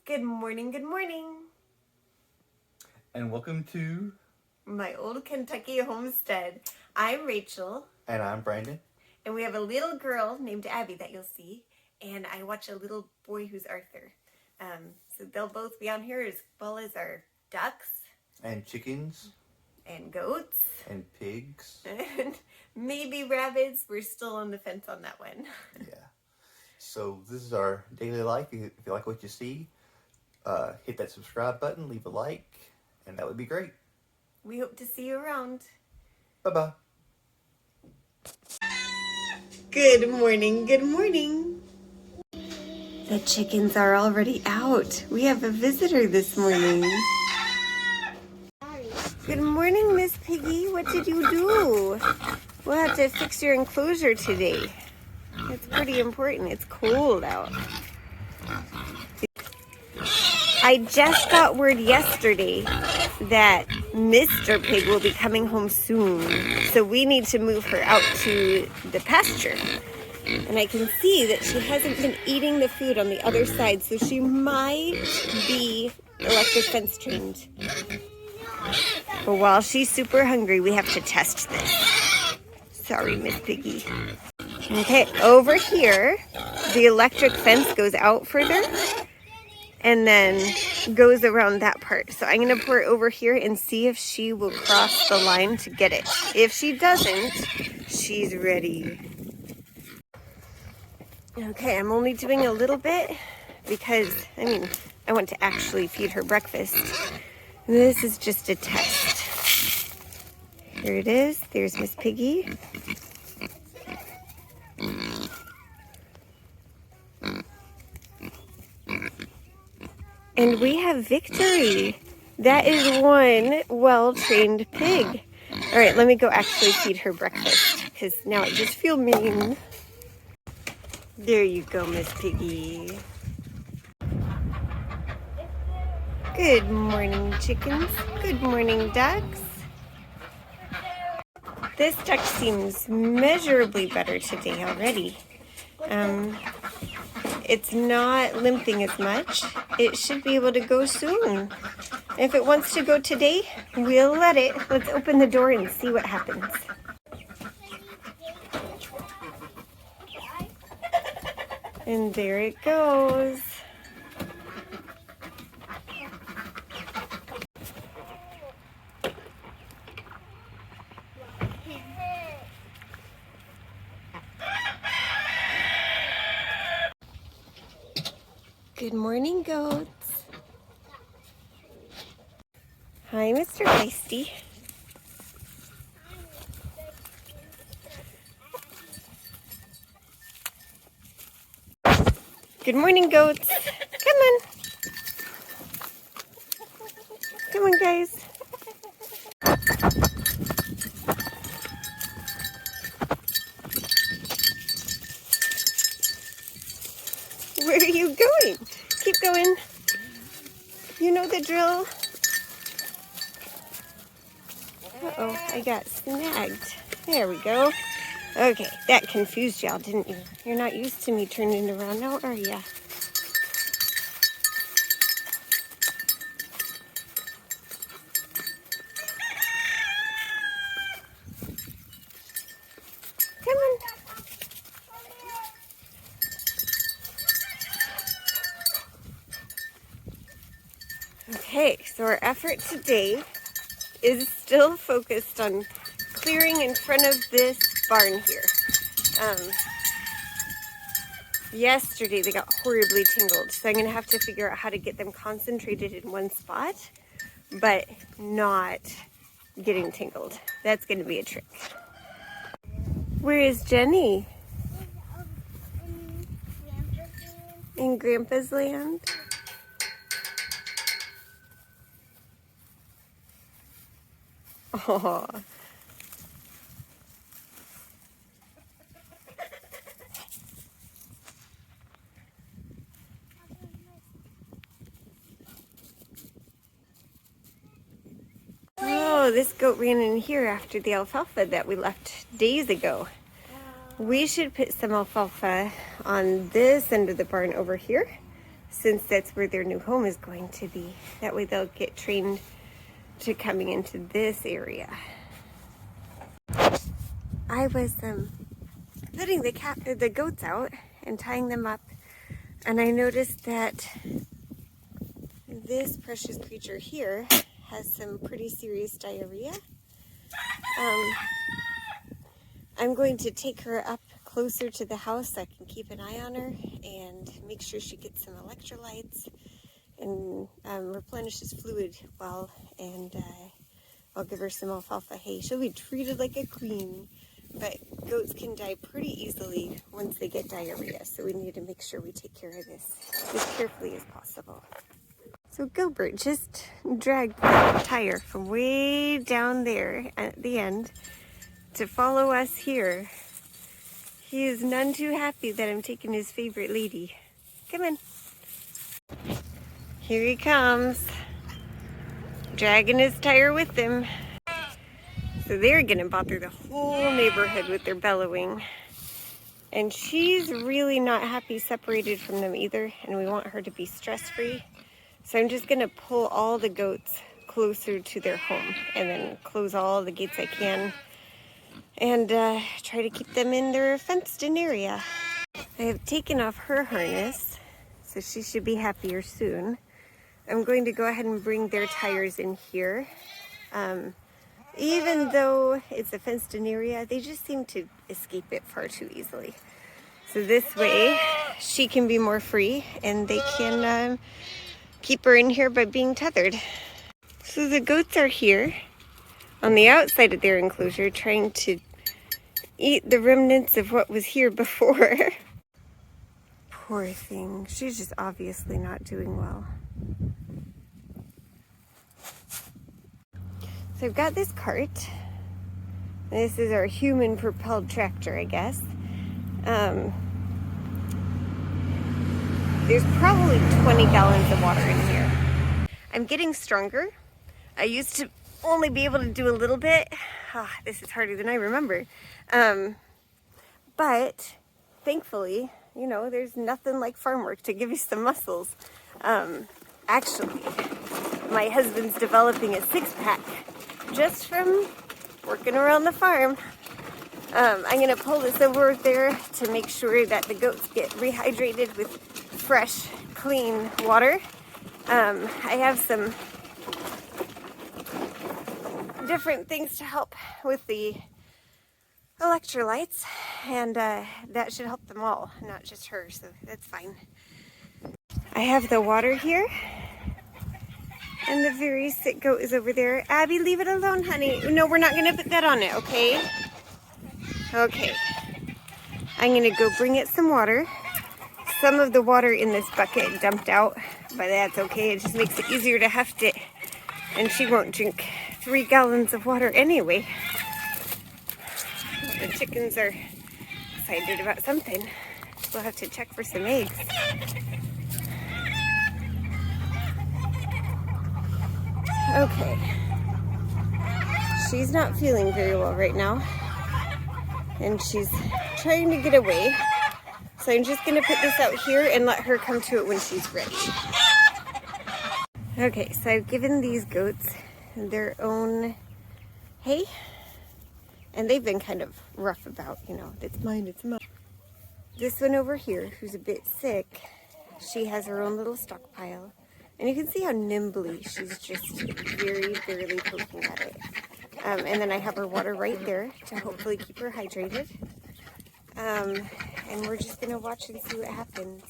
Good morning, good morning. And welcome to My Old Kentucky Homestead. I'm Rachel. And I'm Brandon. And we have a little girl named Abby that you'll see. And I watch a little boy who's Arthur. So they'll both be on here as well as our ducks. And chickens. And goats. And pigs. And maybe rabbits. We're still on the fence on that one. Yeah. So this is our daily life. If you like what you see, hit that subscribe button, leave a like, and that would be great. We hope to see you around. Bye-bye. Good morning, good morning. The chickens are already out. We have a visitor this morning. Good morning, Miss Piggy. What did you do? We'll have to fix your enclosure today. It's pretty important. It's cold out. I just got word yesterday that Mr. Pig will be coming home soon. So we need to move her out to the pasture. And I can see that she hasn't been eating the food on the other side. So she might be electric fence trained. But while she's super hungry, we have to test this. Sorry, Miss Piggy. Okay, over here, the electric fence goes out further and then goes around that part. So I'm going to pour it over here and see if she will cross the line to get it. If she doesn't, she's ready. Okay, I'm only doing a little bit because, I want to actually feed her breakfast. This is just a test. Here it is. There's Miss Piggy. And we have victory. That is one well-trained pig. All right, let me go actually feed her breakfast because now I just feel mean. There you go, Miss Piggy. Good morning, chickens. Good morning, ducks. This duck seems measurably better today already. It's not limping as much. It should be able to go soon. If it wants to go today, we'll let it. Let's open the door and see what happens. And there it goes. Good morning, goats. Hi, Mr. Feisty. Good morning, goats. Come on. Come on, guys. Where are you going? Keep going. You know the drill. Uh-oh, I got snagged. There we go. Okay, that confused y'all, didn't you? You're not used to me turning around now, are ya? Come on. Okay, so our effort today is still focused on clearing in front of this barn here. Yesterday they got horribly tingled, so I'm going to have to figure out how to get them concentrated in one spot, but not getting tingled. That's going to be a trick. Where is Jenny? In Grandpa's land? Oh. Oh, this goat ran in here after the alfalfa that we left days ago. We should put some alfalfa on this end of the barn over here since that's where their new home is going to be. That way they'll get trained to coming into this area. I was putting the goats out and tying them up, and I noticed that this precious creature here has some pretty serious diarrhea. I'm going to take her up closer to the house so I can keep an eye on her and make sure she gets some electrolytes and replenishes fluid well, and I'll give her some alfalfa hay. She'll be treated like a queen, but goats can die pretty easily once they get diarrhea, so we need to make sure we take care of this as carefully as possible. So Gilbert just dragged the tire from way down there at the end to follow us here. He is none too happy that I'm taking his favorite lady. Come in. Here he comes, dragging his tire with him. So they're gonna bother the whole neighborhood with their bellowing. And she's really not happy separated from them either, and we want her to be stress-free. So I'm just gonna pull all the goats closer to their home and then close all the gates I can and try to keep them in their fenced-in area. I have taken off her harness, so she should be happier soon. I'm going to go ahead and bring their tires in here. Even though it's a fenced-in area, they just seem to escape it far too easily. So this way, she can be more free, and they can keep her in here by being tethered. So the goats are here on the outside of their enclosure, trying to eat the remnants of what was here before. Poor thing. She's just obviously not doing well. So I've got this cart. This is our human-propelled tractor, I guess. There's probably 20 gallons of water in here. I'm getting stronger. I used to only be able to do a little bit. This is harder than I remember. But thankfully, you know, there's nothing like farm work to give you some muscles. Actually, my husband's developing a six-pack just from working around the farm. I'm gonna pull this over there to make sure that the goats get rehydrated with fresh, clean water. I have some different things to help with the electrolytes, and that should help them all, not just her, so that's fine. I have the water here, and the very sick goat is over there. Abby, leave it alone, honey. No, we're not gonna put that on it, okay? Okay. I'm gonna go bring it some water. Some of the water in this bucket dumped out, but that's okay. It just makes it easier to heft it, and she won't drink 3 gallons of water anyway. The chickens are excited about something. We'll have to check for some eggs. Okay. She's not feeling very well right now, and she's trying to get away. So I'm just gonna put this out here and let her come to it when she's ready. Okay, so I've given these goats their own hay, and they've been kind of rough about, you know, it's mine, it's mine. This one over here, who's a bit sick, she has her own little stockpile, and you can see how nimbly she's just very barely poking at it. And then I have her water right there to hopefully keep her hydrated. And we're just gonna watch and see what happens.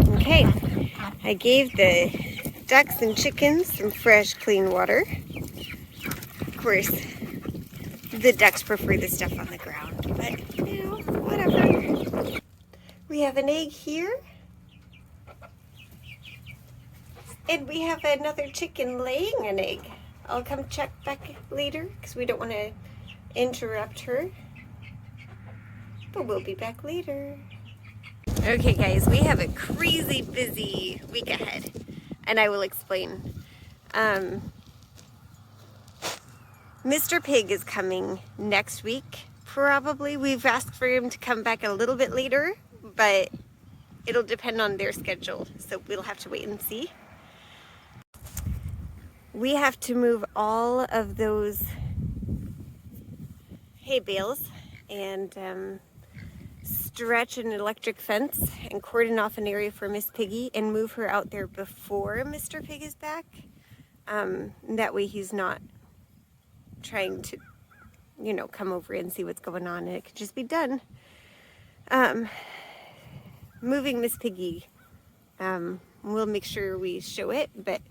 Okay, I gave the ducks and chickens some fresh, clean water. Of course, the ducks prefer the stuff on the ground, but you know, whatever. We have an egg here. And we have another chicken laying an egg. I'll come check back later because we don't want to interrupt her. But we'll be back later. Okay guys, we have a crazy busy week ahead, and I will explain. Mr. Pig is coming next week, probably. We've asked for him to come back a little bit later, but it'll depend on their schedule, so we'll have to wait and see. We have to move all of those hay bales and stretch an electric fence and cordon off an area for Miss Piggy and move her out there before Mr. Pig is back. That way he's not trying to, you know, come over and see what's going on, and it could just be done. Moving Miss Piggy, we'll make sure we show it, but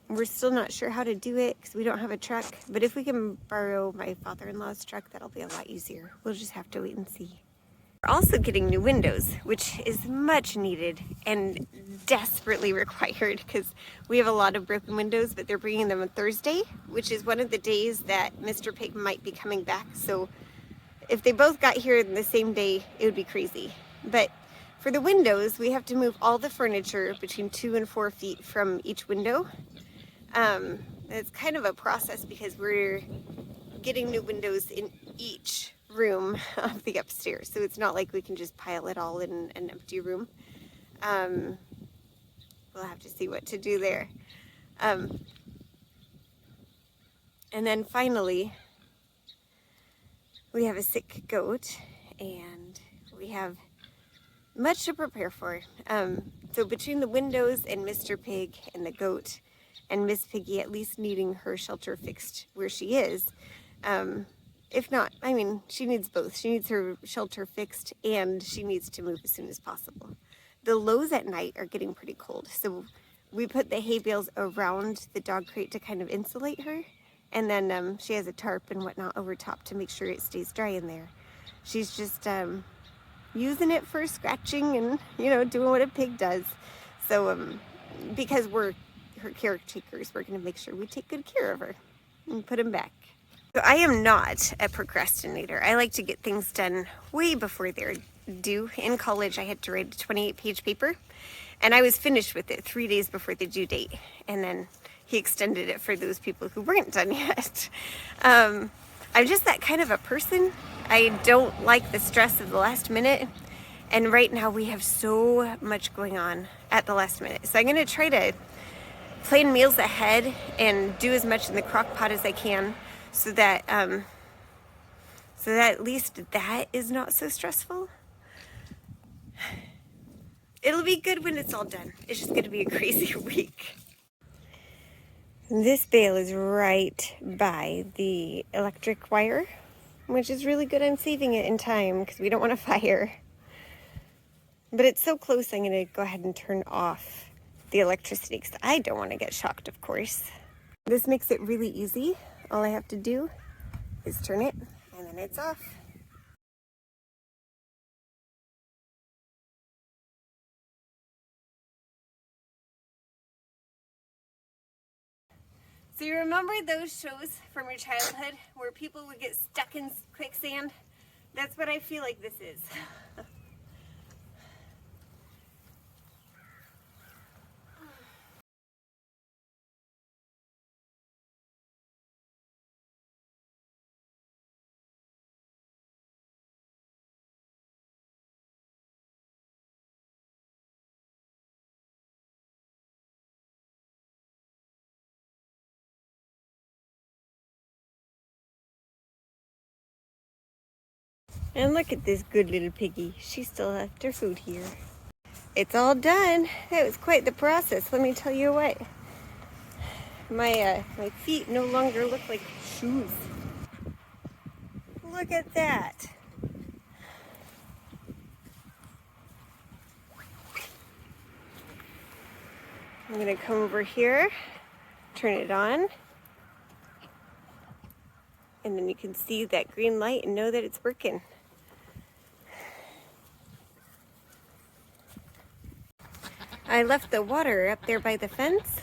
we're still not sure how to do it because we don't have a truck. But if we can borrow my father-in-law's truck, that'll be a lot easier. We'll just have to wait and see. We're also getting new windows, which is much needed and desperately required because we have a lot of broken windows, but they're bringing them on Thursday, which is one of the days that Mr. Pig might be coming back. So if they both got here in the same day, it would be crazy. But for the windows, we have to move all the furniture between 2 and 4 feet from each window. It's kind of a process because we're getting new windows in each room of the upstairs, so it's not like we can just pile it all in an empty room. We'll have to see what to do there. And then finally, we have a sick goat, and we have much to prepare for. So between the windows and Mr. Pig and the goat, and Miss Piggy at least needing her shelter fixed where she is, if not, I mean, she needs both. She needs her shelter fixed and she needs to move as soon as possible. The lows at night are getting pretty cold, so we put the hay bales around the dog crate to kind of insulate her, and then she has a tarp and whatnot over top to make sure it stays dry in there. She's just using it for scratching and, you know, doing what a pig does. So because we're her caretakers, we're going to make sure we take good care of her and put him back. So I am not a procrastinator. I like to get things done way before they're due. In college, I had to write a 28-page paper, and I was finished with it 3 days before the due date, and then he extended it for those people who weren't done yet. I'm just that kind of a person. I don't like the stress of the last minute, and right now we have so much going on at the last minute. So I'm going to try to plan meals ahead and do as much in the crock pot as I can, so that at least that is not so stressful. It'll be good when it's all done. It's just going to be a crazy week. This bale is right by the electric wire, which is really good. I'm saving it in time because we don't want a fire. But it's so close, I'm going to go ahead and turn off the electricity because I don't want to get shocked, of course. This makes it really easy. All I have to do is turn it, and then it's off. So you remember those shows from your childhood where people would get stuck in quicksand? That's what I feel like this is. And look at this good little piggy. She still left her food here. It's all done. That was quite the process, let me tell you what. My feet no longer look like shoes. Look at that. I'm going to come over here, turn it on, and then you can see that green light and know that it's working. I left the water up there by the fence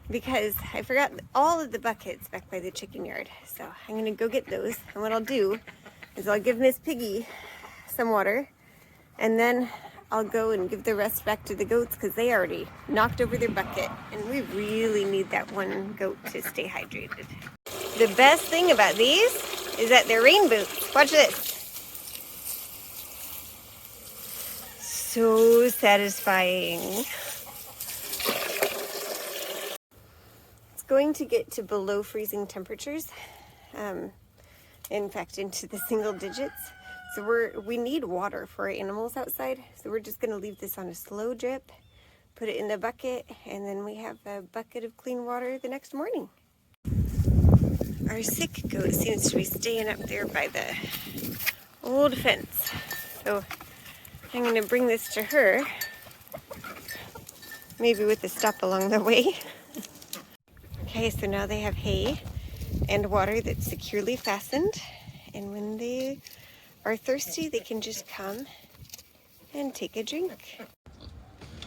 because I forgot all of the buckets back by the chicken yard. So I'm going to go get those, and what I'll do is I'll give Miss Piggy some water, and then I'll go and give the rest back to the goats because they already knocked over their bucket, and we really need that one goat to stay hydrated. The best thing about these is that they're rain boots. Watch this. so satisfying. It's going to get to below freezing temperatures. In fact, into the single digits. So we need water for our animals outside. So we're just gonna leave this on a slow drip, put it in the bucket, and then we have a bucket of clean water the next morning. Our sick goat seems to be staying up there by the old fence. So I'm gonna bring this to her, maybe with a stop along the way. Okay, so now they have hay and water that's securely fastened. And when they are thirsty, they can just come and take a drink.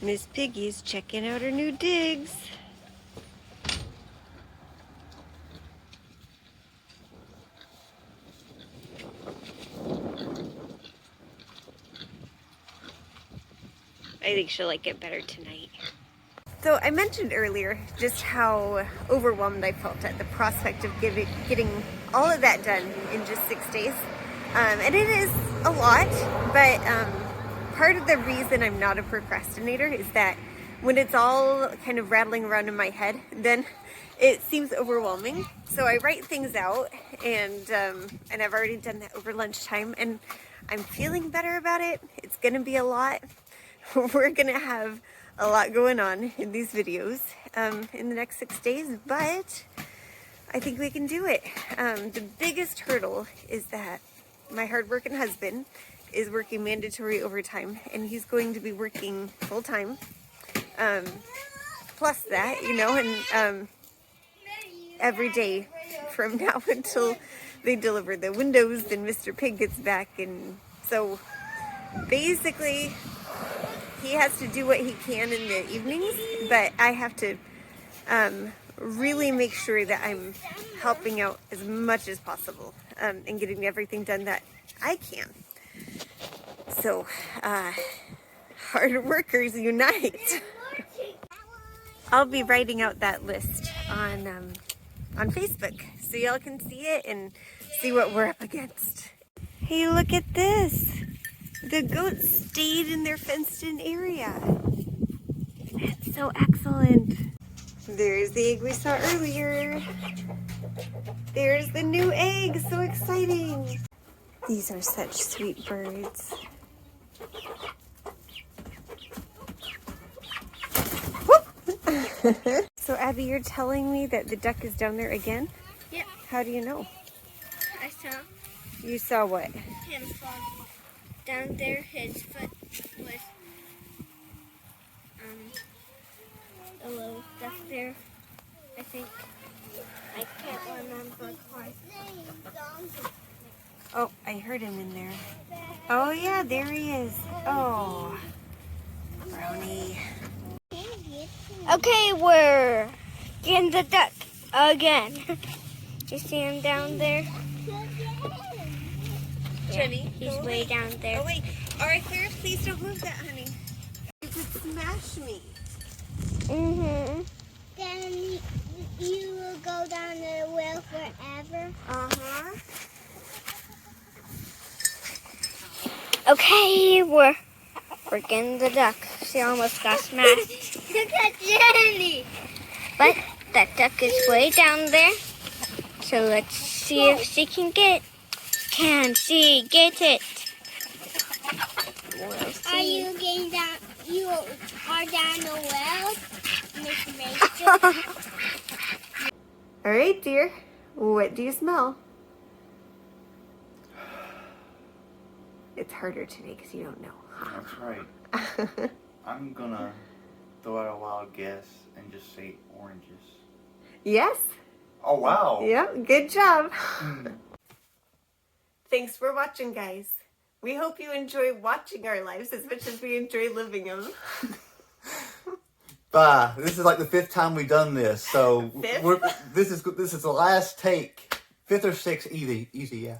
Miss Piggy's checking out her new digs. I think she'll like it better tonight. So I mentioned earlier just how overwhelmed I felt at the prospect of getting all of that done in just 6 days. And it is a lot, but part of the reason I'm not a procrastinator is that when it's all kind of rattling around in my head, then it seems overwhelming. So I write things out, and I've already done that over lunchtime, and I'm feeling better about it. It's gonna be a lot. We're gonna have a lot going on in these videos in the next 6 days, but I think we can do it. The biggest hurdle is that my hardworking husband is working mandatory overtime, and he's going to be working full time. Plus that, you know, and every day from now until they deliver the windows, then Mr. Pig gets back, and so basically he has to do what he can in the evenings, but I have to really make sure that I'm helping out as much as possible and getting everything done that I can. So, hard workers unite. I'll be writing out that list on Facebook so y'all can see it and see what we're up against. Hey, look at this. The goats stayed in their fenced-in area. That's so excellent. There's the egg we saw earlier. There's the new egg. So exciting. These are such sweet birds. So Abby, you're telling me that the duck is down there again? Yep. How do you know? I saw You saw what? him fall down there. His foot was a little stuff there, I think. I can't remember quite. Oh, I heard him in there. Oh yeah, there he is. Oh, Brownie. Okay, we're getting the duck again. You see him down there? Jenny, He's way down there. Oh wait, all right, Claire, please don't move that, honey. You could smash me. Mm-hmm. Then you will go down the well forever. Uh-huh. Okay, we're getting the duck. She almost got smashed. Look at Jenny! But that duck is way down there. So let's see if she can get. Can she get it? We'll see. Are you getting down? You are down the well, Miss Rachel? All right, dear. What do you smell? It's harder today because you don't know. That's right. I'm gonna throw out a wild guess and just say oranges. Yes. Oh, wow. Yeah, good job. Thanks for watching, guys. We hope you enjoy watching our lives as much as we enjoy living them. Bye. This is like the 5th time we've done this, so Fifth? this is the last take. 5th or 6th, easy, yeah.